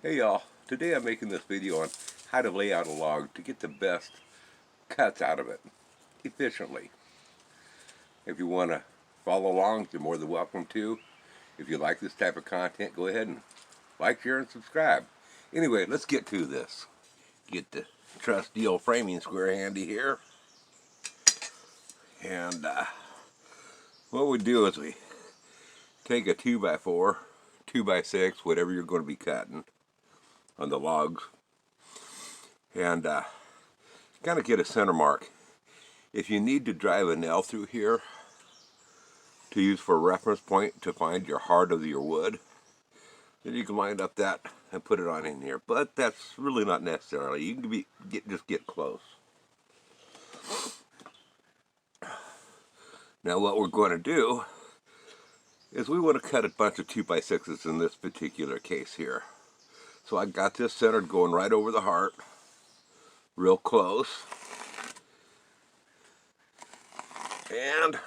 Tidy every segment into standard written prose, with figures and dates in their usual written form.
Hey y'all, today I'm making this video on how to lay out a log to get the best cuts out of it efficiently. If you want to follow along, you're more than welcome to. If you like this type of content, go ahead and like, share, and subscribe. Anyway, let's get to this. Get the trusty old framing square handy here. And what we do is we take a 2x4, 2x6, whatever you're going to be cutting on the logs, and kind of get a center mark. If you need to drive a nail through here to use for a reference point to find your heart of your wood, then you can line up that and put it on in here. But that's really not necessarily. You can just get close. Now what we're going to do is we want to cut a bunch of 2x6s in this particular case here. So I got this centered going right over the heart, real close. And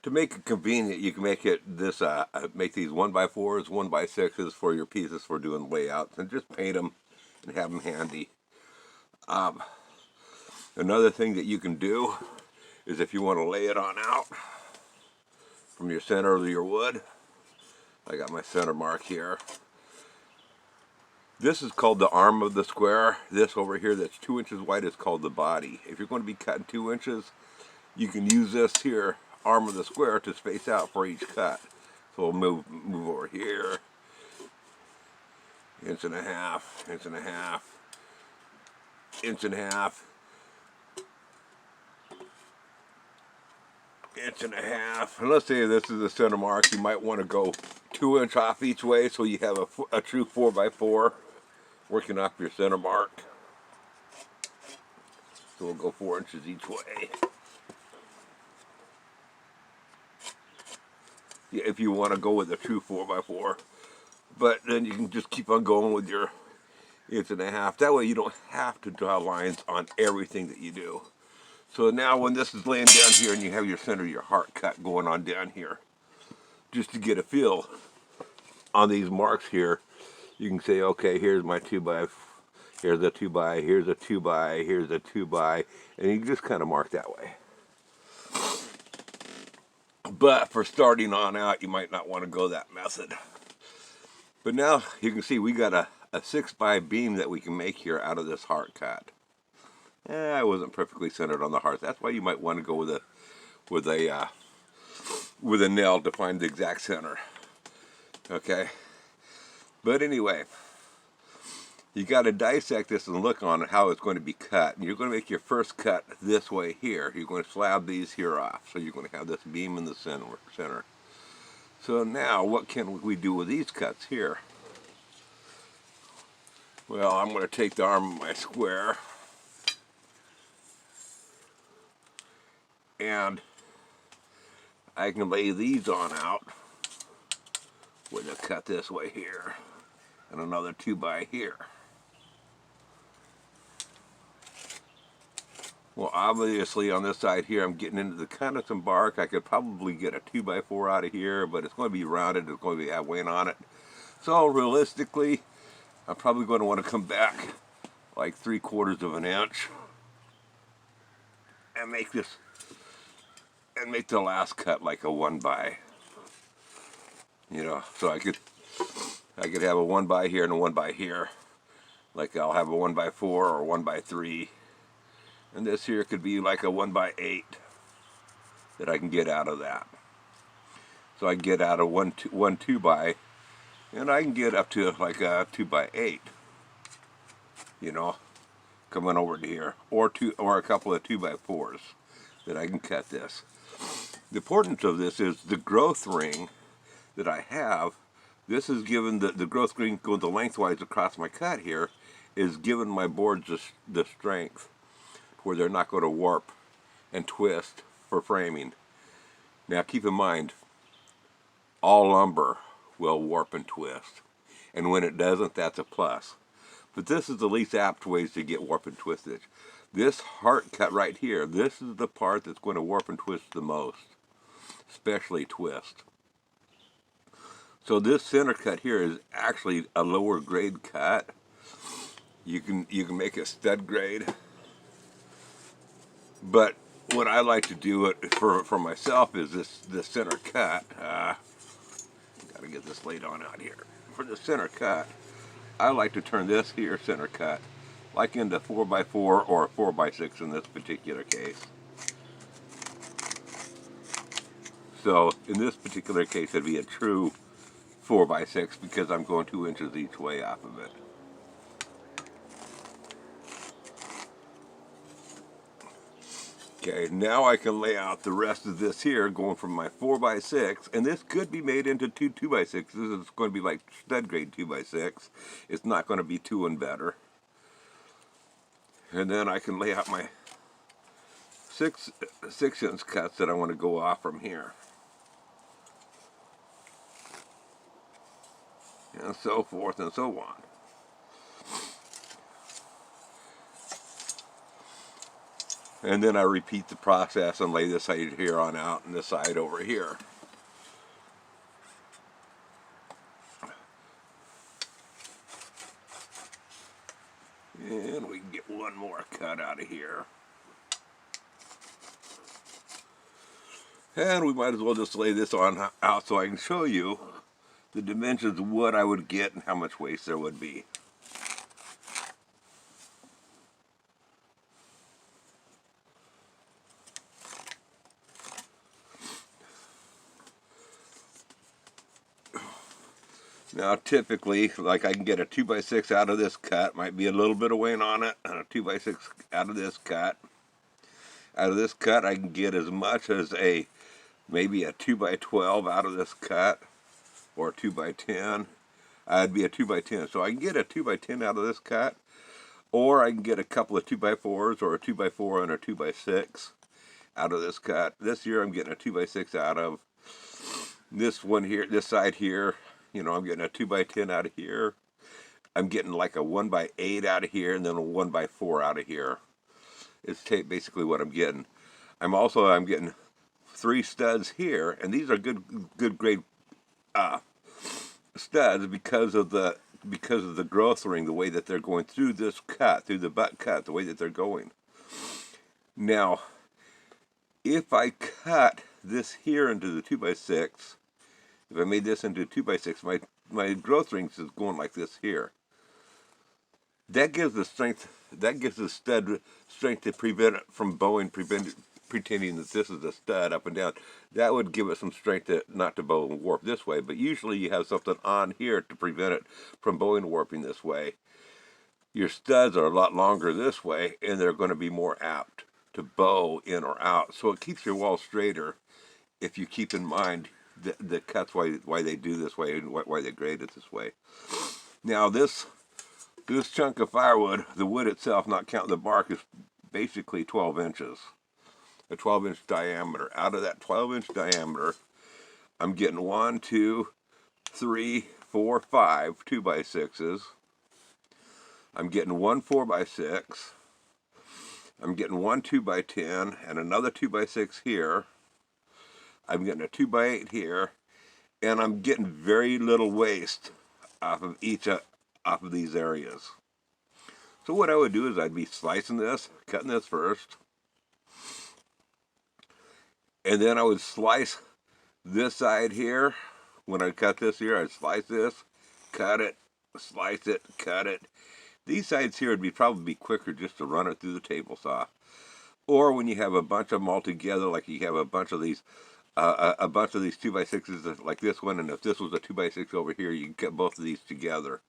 to make it convenient, you can make it this. Make these 1x4s, 1x6s for your pieces for doing layouts, and just paint them and have them handy. Another thing that you can do is if you want to lay it on out from your center of your wood. I got my center mark here. This is called the arm of the square. This over here that's 2 inches wide is called the body. If you're going to be cutting 2 inches, you can use this here arm of the square to space out for each cut. So we'll move over here, 1.5 inches, 1.5 inches, 1.5 inches, 1.5 inches. And let's say this is the center mark. You might want to go 2 inches off each way so you have a true 4x4 working off your center mark. So we'll go 4 inches each way. If you want to go with a true 4x4, but then you can just keep on going with your 1.5 inches. That way you don't have to draw lines on everything that you do. So now when this is laying down here and you have your center of your heart cut going on down here, just to get a feel on these marks here, you can say, okay, here's my 2x, here's a 2x, here's a 2x, here's a 2x, and you just kind of mark that way. But for starting on out, you might not want to go that method. But now you can see we got a 6x beam that we can make here out of this heart cut. I wasn't perfectly centered on the heart. That's why you might want to go with a nail to find the exact center. Okay. But anyway, you got to dissect this and look on how it's going to be cut. And you're going to make your first cut this way here. You're going to slab these here off. So you're going to have this beam in the center. So now what can we do with these cuts here? Well, I'm going to take the arm of my square and I can lay these on out with a cut this way here and another 2x here. Well, obviously on this side here I'm getting into the kind of some bark. I could probably get a 2x4 out of here, but it's going to be rounded, it's going to have weight on it. So realistically, I'm probably going to want to come back like 3/4 of an inch and make the last cut like a 1x. You know, so I could have a 1x here and a 1x here. Like I'll have a 1x4 or 1x3. And this here could be like a 1x8 that I can get out of that. So I can get out of one 2x, and I can get up to like a 2x8. You know, coming over to here, or a couple of 2x4s that I can cut this. The importance of this is the growth ring that I have. This is given the growth ring going the lengthwise across my cut here is giving my boards the strength where they're not going to warp and twist for framing. Now keep in mind, all lumber will warp and twist, and when it doesn't, that's a plus. But this is the least apt ways to get warp and twisted. This heart cut right here, this is the part that's going to warp and twist the most, especially twist. So this center cut here is actually a lower grade cut. You can make a stud grade, but what I like to do it for myself is this center cut. Gotta get this laid on out here. For the center cut, I like to turn this here center cut like into 4x4 or 4x6 in this particular case. So in this particular case, it'd be a true 4x6 because I'm going 2 inches each way off of it. Okay, now I can lay out the rest of this here going from my 4x6, and this could be made into two 2x6s. This is going to be like stud grade 2x6. It's not going to be 2 and better. And then I can lay out my 6-inch cuts that I want to go off from here. And so forth and so on. And then I repeat the process and lay this side here on out and this side over here. And we can get one more cut out of here. And we might as well just lay this on out so I can show you the dimensions of what I would get and how much waste there would be. Now typically, like I can get a 2x6 out of this cut, might be a little bit of weight on it, and a 2x6 out of this cut. Out of this cut I can get as much as maybe a 2x12 out of this cut, or a 2x10. I'd be a 2x10. So I can get a 2x10 out of this cut, or I can get a couple of 2x4s or a 2x4 and a 2x6 out of this cut. This year I'm getting a 2x6 out of this one here, this side here. You know, I'm getting a 2x10 out of here. I'm getting like a 1x8 out of here, and then a 1x4 out of here. It's basically what I'm getting. I'm getting 3 studs here, and these are good grade studs because of the growth ring, the way that they're going through this cut, through the butt cut, the way that they're going. Now, if I cut this here into the 2x6, if I made this into a 2x6, my growth rings is going like this here. That gives the strength. That gives the stud strength to prevent it from bowing, pretending that this is a stud up and down. That would give it some strength not to bow and warp this way. But usually you have something on here to prevent it from bowing and warping this way. Your studs are a lot longer this way, and they're going to be more apt to bow in or out. So it keeps your wall straighter if you keep in mind the cuts, why they do this way and why they grade it this way. Now this chunk of firewood, the wood itself, not counting the bark, is basically 12 inches. A 12-inch diameter. Out of that 12-inch diameter, I'm getting 1, 2, 3, 4, 5 2x6s. I'm getting 1 4x6. I'm getting 1 2x10 and another 2x6 here. I'm getting a 2x8 here, and I'm getting very little waste off of these areas. So what I would do is I'd be slicing this, cutting this first, and then I would slice this side here. When I cut this here, I'd slice this, cut it, slice it, cut it. These sides here would probably be quicker just to run it through the table saw. Or when you have a bunch of them all together, like you have a bunch of these 2x6s like this one, and if this was a 2x6 over here, you can cut both of these together.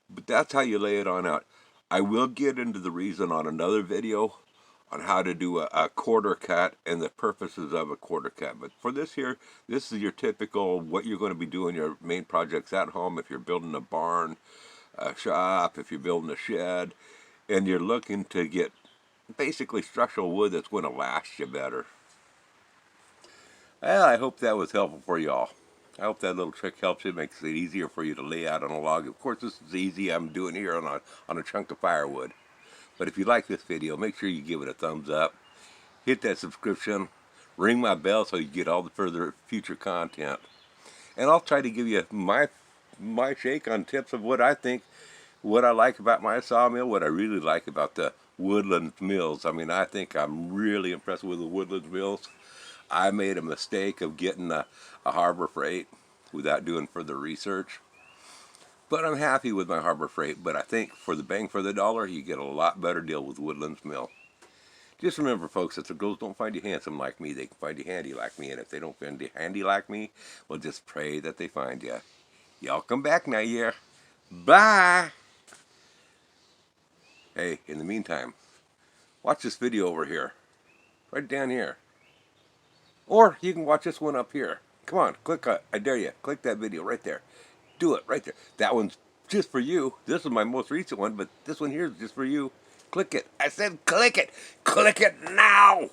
But that's how you lay it on out. I will get into the reason on another video on how to do a quarter cut and the purposes of a quarter cut. But for this here, this is your typical, what you're going to be doing your main projects at home. If you're building a barn, a shop, if you're building a shed, and you're looking to get basically structural wood that's going to last you better. Well, I hope that was helpful for y'all. I hope that little trick helps you, makes it easier for you to lay out on a log. Of course, this is easy. I'm doing here on a chunk of firewood. But if you like this video, make sure you give it a thumbs up. Hit that subscription. Ring my bell so you get all the future content. and I'll try to give you my shake on tips of what I think, what I like about my sawmill, what I really like about the Woodland Mills. I mean, I think I'm really impressed with the Woodland Mills. I made a mistake of getting a Harbor Freight without doing further research. But I'm happy with my Harbor Freight. But I think for the bang for the dollar, you get a lot better deal with Woodlands Mill. Just remember, folks, if the girls don't find you handsome like me, they can find you handy like me. And if they don't find you handy like me, well, just pray that they find you. Y'all come back now, yeah. Bye! Hey, in the meantime, watch this video over here. Right down here. Or you can watch this one up here. Come on, click on, I dare you. Click that video right there. Do it right there. That one's just for you. This is my most recent one, but this one here is just for you. Click it. I said click it. Click it now!